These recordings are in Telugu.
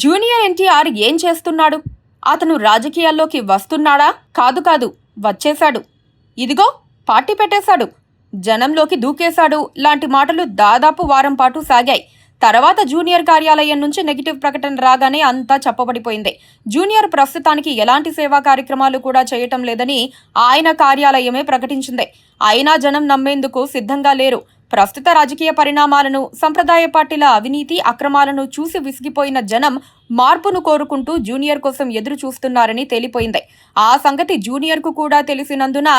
జూనియర్ ఎన్టీఆర్ ఏం చేస్తున్నాడు? అతను రాజకీయాల్లోకి వస్తున్నాడా? కాదు కాదు, వచ్చేశాడు. ఇదిగో పార్టీ పెట్టేశాడు, జనంలోకి దూకేశాడు లాంటి మాటలు దాదాపు వారం పాటు సాగాయి. తర్వాత జూనియర్ కార్యాలయం నుంచి నెగిటివ్ ప్రకటన రాగానే అంతా చెప్పబడిపోయింది. జూనియర్ ప్రస్తుతానికి ఎలాంటి సేవా కార్యక్రమాలు కూడా చేయటం లేదని ఆయన కార్యాలయమే ప్రకటించింది. అయినా జనం నమ్మేందుకు సిద్ధంగా లేరు. ప్రస్తుత రాజకీయ పరిణామాలను, సంప్రదాయ పార్టీల అవినీతి అక్రమాలను చూసి విసిగిపోయిన జనం మార్పును కోరుకుంటూ జూనియర్ కోసం ఎదురు చూస్తున్నారని తేలిపోయింది. ఆ సంగతి జూనియర్కు కూడా తెలిసినందున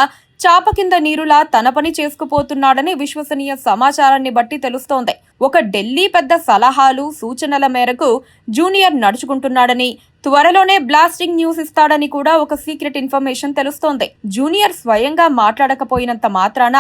చాప కింద నీరులా తన పని చేసుకుపోతున్నాడని విశ్వసనీయ సమాచారాన్ని బట్టి తెలుస్తోంది. ఒక ఢిల్లీ పెద్ద సలహాలు, సూచనల మేరకు జూనియర్ నడుచుకుంటున్నాడని, త్వరలోనే బ్లాస్టింగ్ న్యూస్ ఇస్తాడని కూడా ఒక సీక్రెట్ ఇన్ఫర్మేషన్ తెలుస్తోంది. జూనియర్ స్వయంగా మాట్లాడకపోయినంత మాత్రాన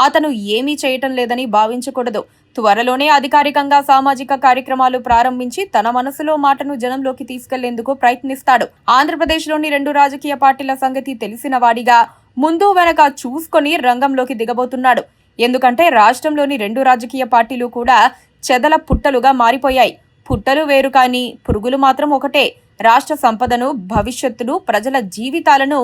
అతను ఏమీ చేయటం లేదని భావించకూడదు. త్వరలోనే అధికారికంగా సామాజిక కార్యక్రమాలు ప్రారంభించి తన మనసులో మాటను జనంలోకి తీసుకెళ్లేందుకు ప్రయత్నిస్తాడు. ఆంధ్రప్రదేశ్లోని 2 రాజకీయ పార్టీల సంగతి తెలిసిన వాడిగా ముందు వెనక చూసుకొని రంగంలోకి దిగబోతున్నాడు. ఎందుకంటే రాష్ట్రంలోని 2 రాజకీయ పార్టీలు కూడా చెదల పుట్టలుగా మారిపోయాయి. పుట్టలు వేరు కానీ పురుగులు మాత్రం ఒకటే. రాష్ట్ర సంపదను, భవిష్యత్తును, ప్రజల జీవితాలను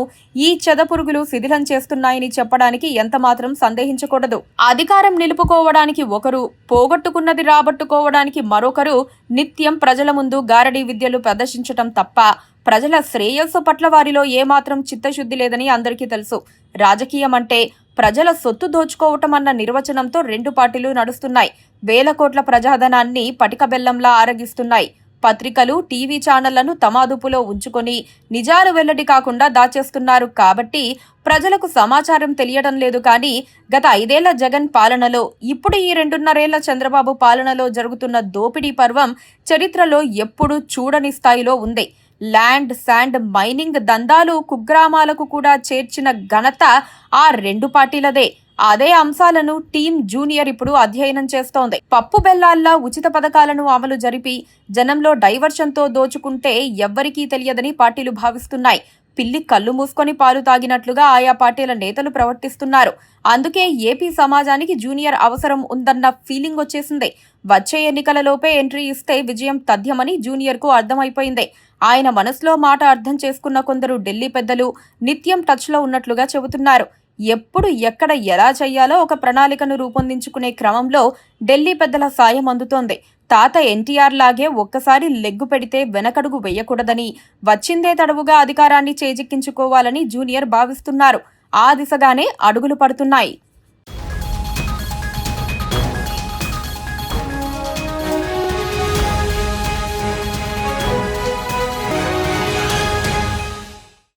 ఈ చెదపురుగులు శిథిలం చేస్తున్నాయని చెప్పడానికి ఎంతమాత్రం సందేహించకూడదు. అధికారం నిలుపుకోవడానికి ఒకరు, పోగొట్టుకున్నది రాబట్టుకోవడానికి మరొకరు నిత్యం ప్రజల ముందు గారడీ విద్యలు ప్రదర్శించటం తప్ప ప్రజల శ్రేయస్సు పట్ల వారిలో ఏమాత్రం చిత్తశుద్ధి లేదని అందరికీ తెలుసు. రాజకీయం అంటే ప్రజల సొత్తు దోచుకోవటం అన్న నిర్వచనంతో 2 పార్టీలు నడుస్తున్నాయి. వేల కోట్ల ప్రజాధనాన్ని పటిక బెల్లంలా ఆరగిస్తున్నాయి. పత్రికలు, టీవీ ఛానళ్లను తమ అదుపులో ఉంచుకొని నిజాలు వెల్లడి కాకుండా దాచేస్తున్నారు. కాబట్టి ప్రజలకు సమాచారం తెలియడం లేదు. కానీ గత 5 ఏళ్ల జగన్ పాలనలో, ఇప్పుడు ఈ 2.5 ఏళ్ల చంద్రబాబు పాలనలో జరుగుతున్న దోపిడీ పర్వం చరిత్రలో ఎప్పుడూ చూడని స్థాయిలో ఉంది. ల్యాండ్, శాండ్, మైనింగ్ దందాలు కుగ్రామాలకు కూడా చేర్చిన ఘనత ఆ 2 పార్టీలదే. అదే అంశాలను టీం జూనియర్ ఇప్పుడు అధ్యయనం చేస్తోంది. పప్పు బెల్లాల్లా ఉచిత పథకాలను అమలు జరిపి జనంలో డైవర్షన్తో దోచుకుంటే ఎవ్వరికీ తెలియదని పార్టీలు భావిస్తున్నాయి. పిల్లి కళ్ళు మూసుకొని పాలు తాగినట్లుగా ఆయా పార్టీల నేతలు ప్రవర్తిస్తున్నారు. అందుకే ఏపీ సమాజానికి జూనియర్ అవసరం ఉందన్న ఫీలింగ్ వచ్చేసింది. వచ్చే ఎన్నికలలోపే ఎంట్రీ ఇస్తే విజయం తథ్యమని జూనియర్కు అర్థమైపోయింది. ఆయన మనసులో మాట అర్థం చేసుకున్న కొందరు ఢిల్లీ పెద్దలు నిత్యం టచ్లో ఉన్నట్లుగా చెబుతున్నారు. ఎప్పుడు, ఎక్కడ, ఎలా చెయ్యాలో ఒక ప్రణాళికను రూపొందించుకునే క్రమంలో ఢిల్లీ పెద్దల సాయం అందుతోంది. తాత ఎన్టీఆర్ లాగే ఒక్కసారి లెగ్గు పెడితే వెనకడుగు వేయకూడదని, వచ్చిందే తడవుగా అధికారాన్ని చేజిక్కించుకోవాలని జూనియర్ భావిస్తున్నారు. ఆ దిశగానే అడుగులు పడుతున్నాయి.